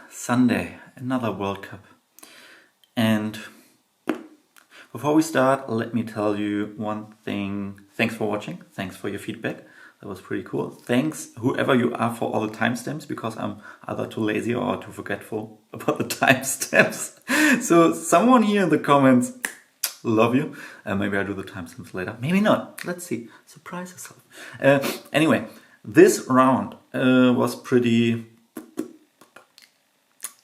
Sunday, another World Cup. And before we start, let me tell you one thing. Thanks for watching. Thanks for your feedback. That was pretty cool. Thanks, whoever you are, for all the timestamps, because I'm either too lazy or too forgetful about the timestamps. So someone here in the comments, love you. Maybe I'll do the timestamps later. Maybe not. Let's see. Surprise yourself. Anyway, this round was pretty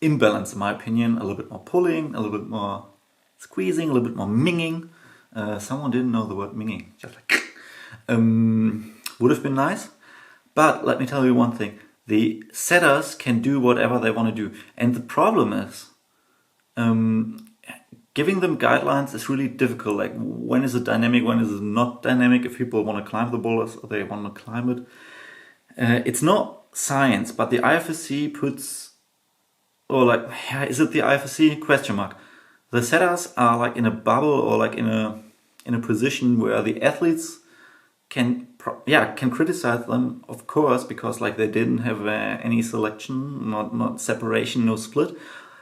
imbalanced in my opinion. A little bit more pulling, a little bit more squeezing, a little bit more minging. Someone didn't know the word minging. Just like would have been nice. But let me tell you one thing. The setters can do whatever they want to do. And the problem is giving them guidelines is really difficult. Like, when is it dynamic, when is it not dynamic? If people want to climb the boulders or they want to climb it. It's not science, but the IFSC puts, or like, is it the IFSC? Question mark. The setters are like in a bubble or like in a position where the athletes can criticize them, of course, because like they didn't have any selection, not separation, no split,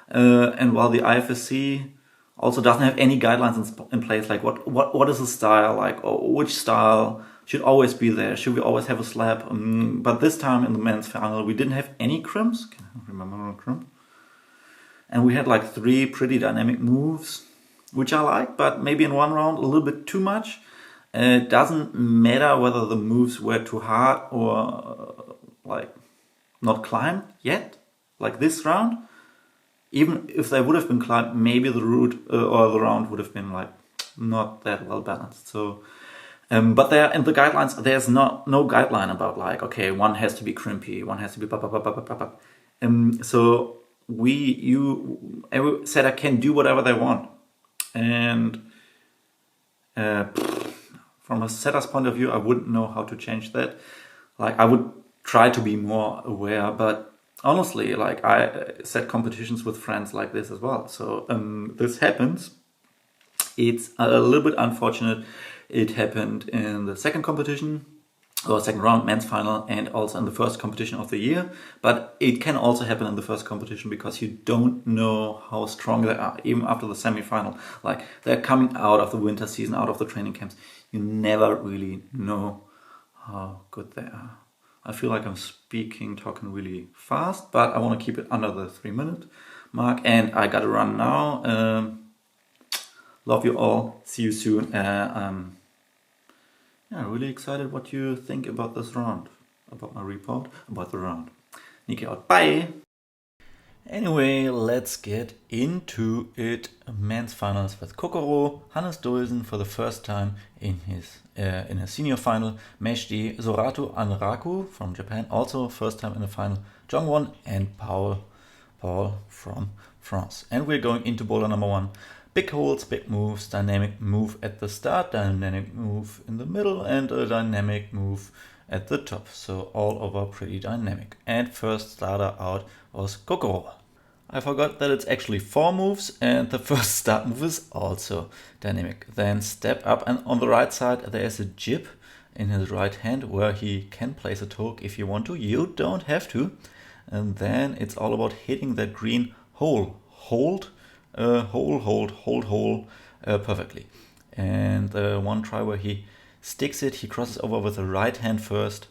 and while the IFSC also doesn't have any guidelines in place, like what is the style, like, or which style should always be there, should we always have a slab? But this time in the men's final we didn't have any crimps. Can I remember a crimp? And we had like 3 pretty dynamic moves, which I like, but maybe in one round a little bit too much. It doesn't matter whether the moves were too hard or like not climbed yet, like this round. Even if they would have been climbed, maybe the route or the round would have been like not that well balanced. So, but there in the guidelines, there's no guideline about like, okay, one has to be crimpy, one has to be so every setter can do whatever they want, and from a setter's point of view, I wouldn't know how to change that. Like, I would try to be more aware, but honestly, like, I set competitions with friends like this as well. So this happens. It's a little bit unfortunate. It happened in the second competition, or second round, men's final, and also in the first competition of the year. But it can also happen in the first competition because you don't know how strong they are, even after the semi-final. Like, they're coming out of the winter season, out of the training camps. You never really know how good they are. I feel like I'm talking really fast, but I want to keep it under the 3-minute mark. And I gotta run now. Love you all. See you soon. Really excited what you think about this round, about my report, about the round. Niki out. Bye! Anyway, let's get into it. Men's finals with Kokoro, Hannes Dulsen for the first time in a senior final. Meshdi Zoratu Anraku from Japan, also first time in the final. Jongwon and Paul from France. And we're going into boulder number 1. Big holds, big moves, dynamic move at the start, dynamic move in the middle, and a dynamic move at the top. So all over pretty dynamic. And first starter out was Kokoro. I forgot that it's actually 4 moves, and the first start move is also dynamic. Then step up, and on the right side there's a jib in his right hand where he can place a torque if you want to. You don't have to. And then it's all about hitting that green hole. Hold perfectly. And one try where he sticks it, he crosses over with the right hand first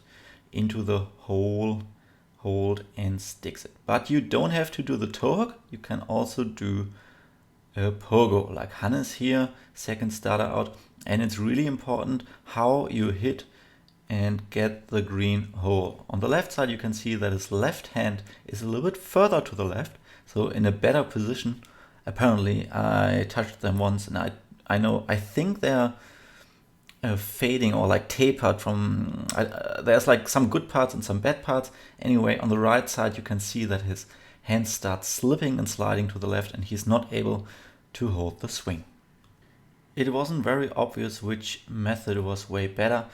into the hole, hold, and sticks it. But you don't have to do the torque, you can also do a pogo, like Hannes here, second starter out. And it's really important how you hit and get the green hole. On the left side you can see that his left hand is a little bit further to the left, so in a better position. Apparently, I touched them once, and I think they're fading or like tapered from. There's like some good parts and some bad parts. Anyway, on the right side, you can see that his hand starts slipping and sliding to the left, and he's not able to hold the swing. It wasn't very obvious which method was way better.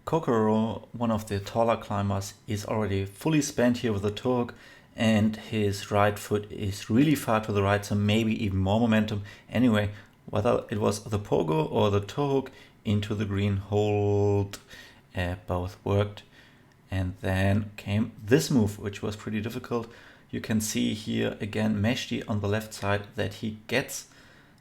Kokoro, one of the taller climbers, is already fully spent here with the torque, and his right foot is really far to the right, so maybe even more momentum. Anyway, whether it was the pogo or the torque into the green hold, both worked. And then came this move, which was pretty difficult. You can see here again Meshti on the left side that he gets,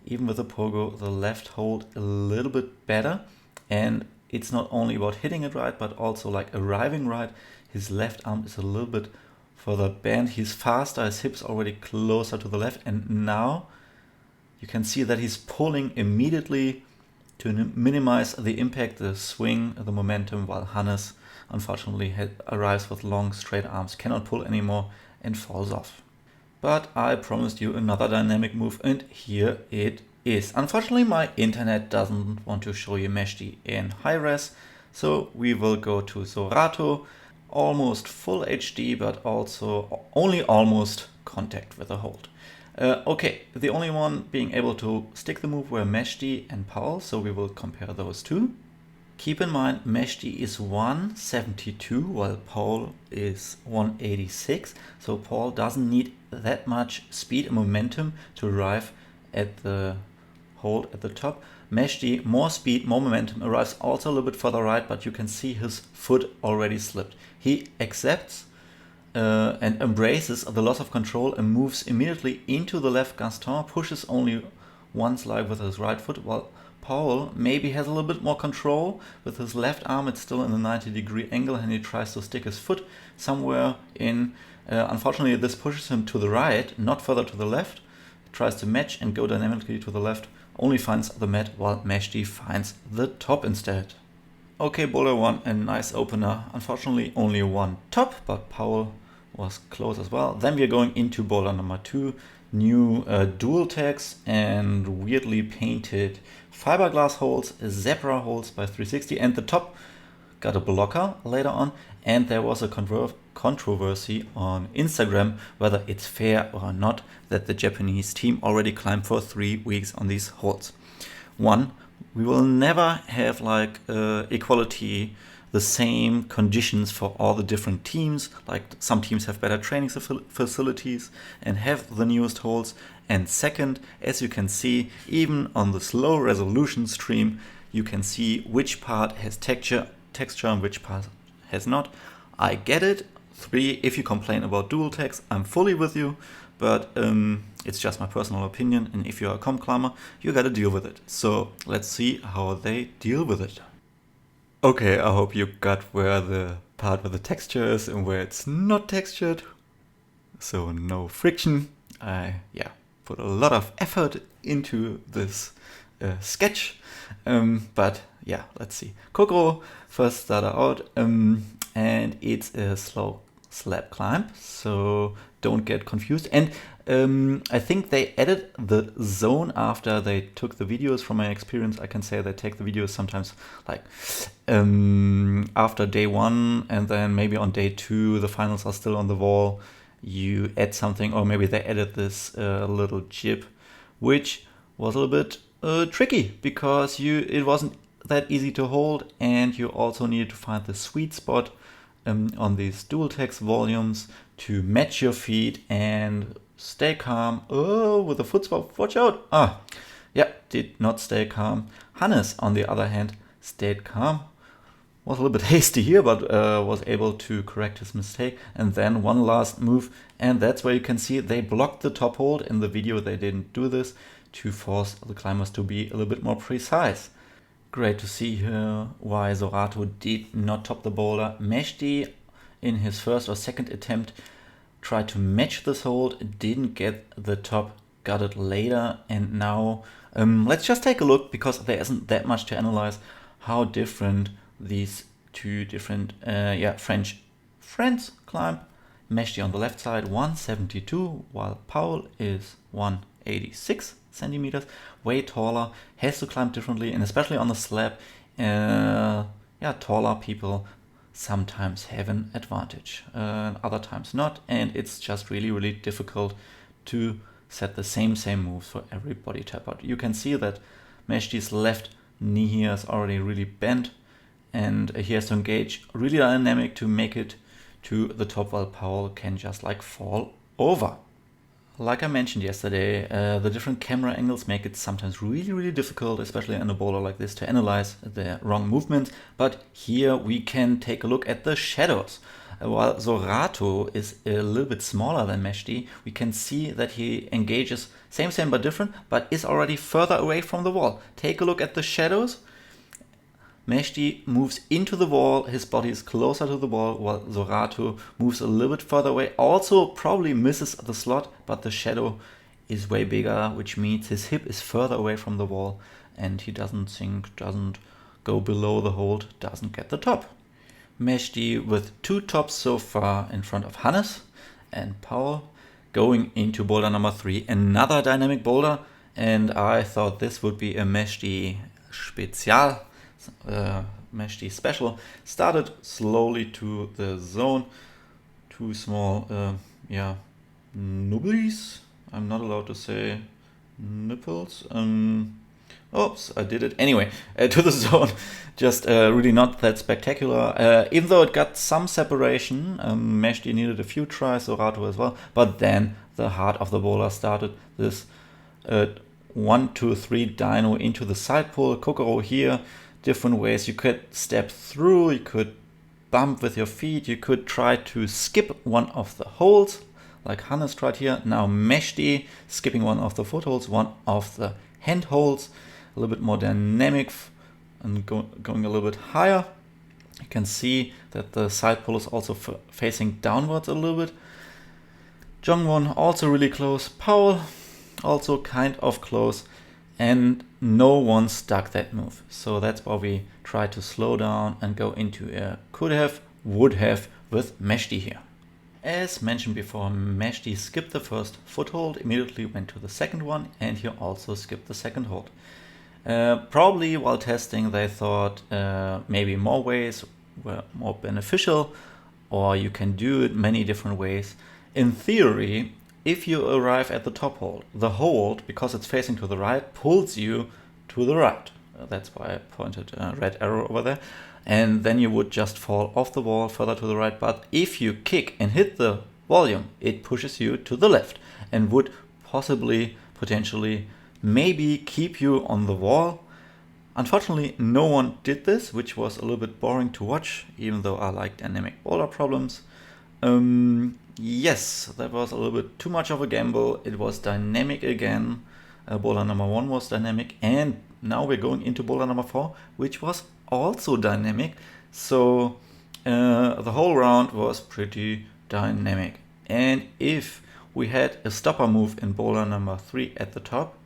even with the pogo, the left hold a little bit better. And it's not only about hitting it right, but also like arriving right. His left arm is a little bit further bent. He's faster, his hips already closer to the left. And now you can see that he's pulling immediately to minimize the impact, the swing, the momentum, while Hannes unfortunately arrives with long straight arms, cannot pull anymore and falls off. But I promised you another dynamic move, and here it is. Unfortunately, my internet doesn't want to show you Meshti in high res, so we will go to Zorato, almost full HD, but also only almost contact with the hold. Okay, the only one being able to stick the move were Meshti and Paul, so we will compare those two. Keep in mind, Meshti is 172 while Paul is 186. So Paul doesn't need that much speed and momentum to arrive at the hold at the top. Meshti, more speed, more momentum, arrives also a little bit further right, but you can see his foot already slipped. He accepts and embraces the loss of control and moves immediately into the left Gaston, pushes only one slide with his right foot, while Paul maybe has a little bit more control with his left arm. It's still in the 90-degree angle and he tries to stick his foot somewhere in. Unfortunately, this pushes him to the right, not further to the left. He tries to match and go dynamically to the left, only finds the mat while Meshti finds the top instead. Okay, Boulder 1, a nice opener. Unfortunately, only one top, but Paul was close as well. Then we are going into Boulder number 2. New dual tags and weirdly painted fiberglass holes, zebra holes by 360, and the top got a blocker later on. And there was a controversy on Instagram whether it's fair or not that the Japanese team already climbed for 3 weeks on these holes. One, we will never have like equality, the same conditions for all the different teams. Like some teams have better training facilities and have the newest holes. And second, as you can see, even on this low resolution stream, you can see which part has texture and which part has not. I get it. 3, if you complain about dual tags, I'm fully with you, but it's just my personal opinion. And if you're a comp climber, you gotta deal with it. So let's see how they deal with it. Okay, I hope you got where the part with the texture is and where it's not textured. So no friction. I put a lot of effort into this sketch. But yeah, let's see. Kokoro first started out and it's a slow slab climb, so don't get confused. And I think they added the zone after they took the videos. From my experience, I can say they take the videos sometimes like after day 1, and then maybe on day 2 the finals are still on the wall. You add something, or maybe they added this little jib, which was a little bit tricky because it wasn't that easy to hold, and you also needed to find the sweet spot on these dual text volumes to match your feet and stay calm. Oh, with the foot swap, watch out. Did not stay calm. Hannes, on the other hand, stayed calm. Was a little bit hasty here, but was able to correct his mistake. And then one last move, and that's where you can see they blocked the top hold. In the video they didn't do this to force the climbers to be a little bit more precise. Great to see here why Zorato did not top the boulder. Meshti, in his first or second attempt, tried to match this hold, didn't get the top, got it later. And now let's just take a look, because there isn't that much to analyze, how different these two different French friends climb. Meshti on the left side 172, while Paul is 186 centimeters, way taller, has to climb differently, and especially on the slab, taller people sometimes have an advantage, other times not, and it's just really difficult to set the same moves for every body type. But you can see that Meshti's left knee here is already really bent, and he has to engage really dynamic to make it to the top, while Paul can just like fall over. like I mentioned yesterday, the different camera angles make it sometimes really difficult, especially in a boulder like this, to analyze the wrong movement. But here we can take a look at the shadows. While Zorato is a little bit smaller than Meshti, we can see that he engages same but different, but is already further away from the wall. Take a look at the shadows. Meshti moves into the wall, his body is closer to the wall, while Zorato moves a little bit further away. Also probably misses the slot, but the shadow is way bigger, which means his hip is further away from the wall and he doesn't go below the hold, doesn't get the top. Meshti with 2 tops so far in front of Hannes and Paul, going into boulder number 3, another dynamic boulder, and I thought this would be a Meshti Spezial. Meshti special. Started slowly to the zone. 2 small nubbies. I'm not allowed to say nipples. Oops, I did it. Anyway, to the zone. Just really not that spectacular. Even though it got some separation, Meshti needed a few tries, Zorato as well. But then the heart of the boulder started. This 1, 2, 3 dyno into the side pull. Kokoro here. Different ways you could step through, you could bump with your feet, you could try to skip one of the holds, like Hannes tried here. Now Meshti skipping one of the footholds, one of the hand holds, a little bit more dynamic and going a little bit higher. You can see that the side pull is also facing downwards a little bit. Jongwon also really close, Paul also kind of close, and no one stuck that move. So that's why we try to slow down and go into a could have, would have with Meshti here. As mentioned before, Meshti skipped the first foothold, immediately went to the second one, and he also skipped the second hold. Probably while testing they thought maybe more ways were more beneficial, or you can do it many different ways. In theory, if you arrive at the top hold, the hold, because it's facing to the right, pulls you to the right. That's why I pointed a red arrow over there. And then you would just fall off the wall further to the right. But if you kick and hit the volume, it pushes you to the left and would possibly, potentially, maybe keep you on the wall. Unfortunately, no one did this, which was a little bit boring to watch, even though I like dynamic boulder problems. Yes, that was a little bit too much of a gamble. It was dynamic again. Boulder number 1 was dynamic, and now we're going into boulder number 4, which was also dynamic. So the whole round was pretty dynamic. And if we had a stopper move in boulder number 3 at the top,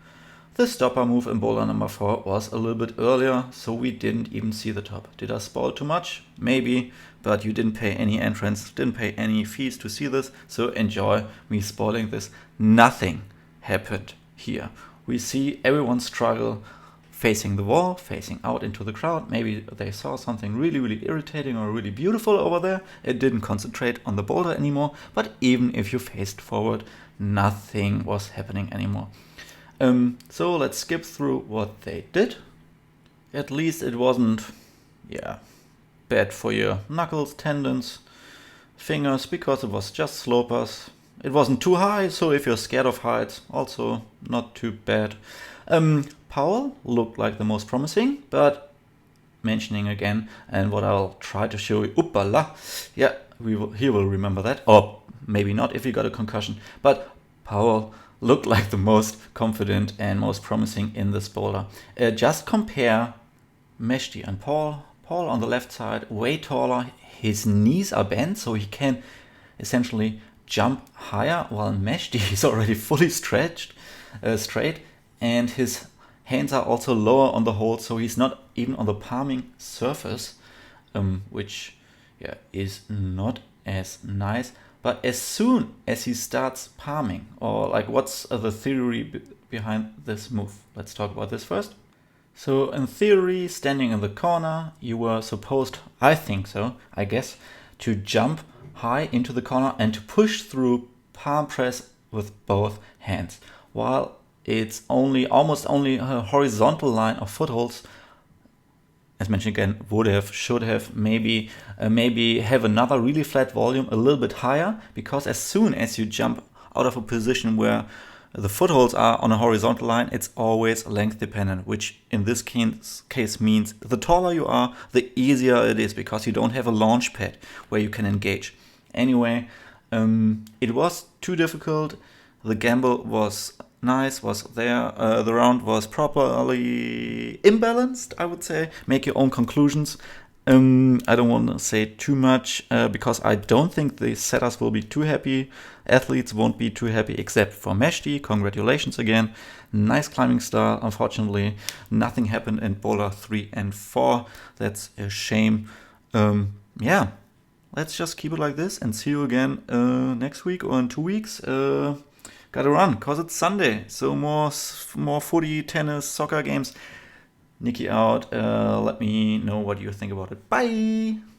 the stopper move in boulder number 4 was a little bit earlier, so we didn't even see the top. Did I spoil too much? Maybe, but you didn't pay any entrance, didn't pay any fees to see this, so enjoy me spoiling this. Nothing happened here. We see everyone struggle facing the wall, facing out into the crowd. Maybe they saw something really irritating or really beautiful over there. It didn't concentrate on the boulder anymore, but even if you faced forward, nothing was happening anymore. So let's skip through what they did. At least it wasn't, bad for your knuckles, tendons, fingers, because it was just slopers. It wasn't too high, so if you're scared of heights, also not too bad. Powell looked like the most promising, but mentioning again, and what I'll try to show you, he will remember that, or maybe not if he got a concussion, but Powell looked like the most confident and most promising in this boulder. Just compare Meshti and Paul. Paul on the left side, way taller. His knees are bent, so he can essentially jump higher, while Meshti is already fully stretched, straight, and his hands are also lower on the hold, so he's not even on the palming surface, which is not as nice. But as soon as he starts palming, or like what's the theory behind this move? Let's talk about this first. So in theory, standing in the corner, you were supposed, I think so, I guess, to jump high into the corner and to push through palm press with both hands. While it's almost only a horizontal line of footholds, as mentioned again, would have, should have, maybe have another really flat volume a little bit higher, because as soon as you jump out of a position where the footholds are on a horizontal line, it's always length dependent, which in this case means the taller you are, the easier it is, because you don't have a launch pad where you can engage. Anyway, it was too difficult. The gamble was nice, was there. The round was properly imbalanced, I would say. Make your own conclusions. I don't want to say too much because I don't think the setters will be too happy. Athletes won't be too happy, except for Meshti. Congratulations again. Nice climbing style. Unfortunately, nothing happened in Boulder 3 and 4. That's a shame. Yeah, let's just keep it like this and see you again next week or in 2 weeks. Gotta run because it's Sunday. So more footy, tennis, soccer games. Nikki out. Let me know what you think about it. Bye.